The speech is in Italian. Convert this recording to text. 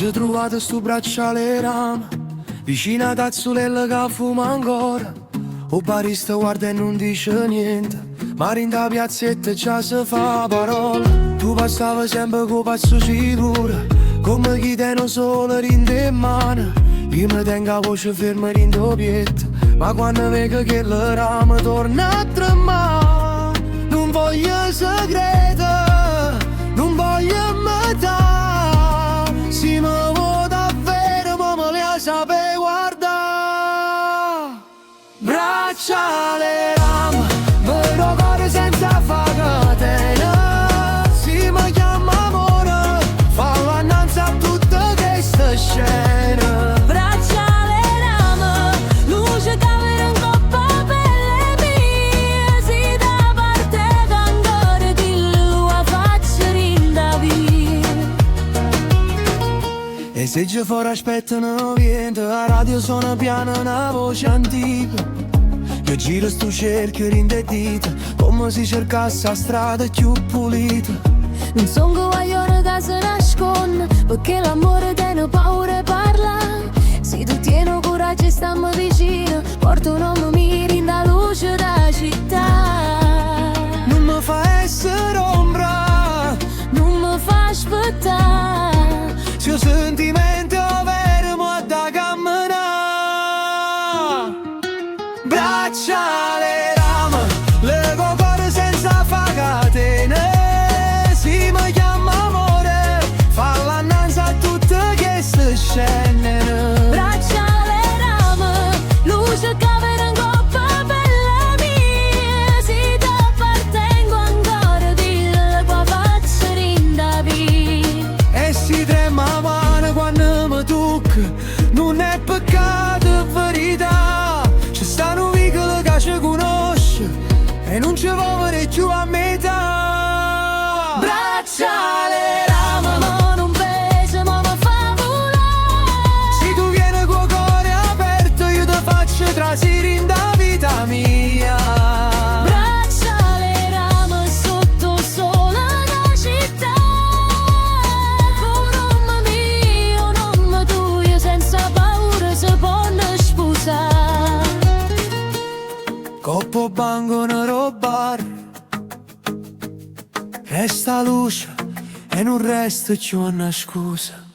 Ci trovate sto bracciale rama, vicino a Tazzulella che fuma ancora. O barista guarda e non dice niente, ma in da piazzetta già si fa parola. Tu passava sempre con passo sicuro, come chi te non solo rinde in mano. Io mi tengo la voce ferma in doppietta, ma quando vedo che la rama torna a tremare, non voglio segreto, non voglio metà. Se mi vuoi davvero, ma me le sape guardare. Bracciale rama, vero cuore senza fa catena. Si mi chiama amore, fallo annanzi a tutte queste scene. Bracciale rama, luce che avere in coppa pelle mia. Si da parte d'ancora dillo a faccia rinda via. E se già fuori aspettano niente, la radio suona piano una voce antica. Io giro sto cerchio rindetita, come si cercasse la strada più pulita. Non son guaglione che si nasconde, perché l'amore tiene paura e parla. Se tu tieni coraggio e stammi vicino, porto un uomo miri da luce da città. Non mi fa essere ombra, Non mi fa aspettare. se ho sentimento vero mo da camminare. Bracciale rama, lego cuore senza fa catene. Si mi chiama amore, fallo annanzi a tutte queste scene. Bracciale rama, luce che avere in coppa pelle mia. Se ti appartengo ancora, dillo qua faccia rinda via. E si trema la mano quando mi tocca, non è peccato, è verità. Ci stanno vicoli che ci conosce e non ci vuole più a metà. Bracciale rama, Ma non pesa, ma mi fa volare. se tu vieni con cuore aperto io ti faccio trasire in da vita mia. Bracciale rama sotto sola la città. Con un nome mio, un nome tuo, senza paura si può sposare. Coppo banco nero bar, resta luce e non resta più una scusa.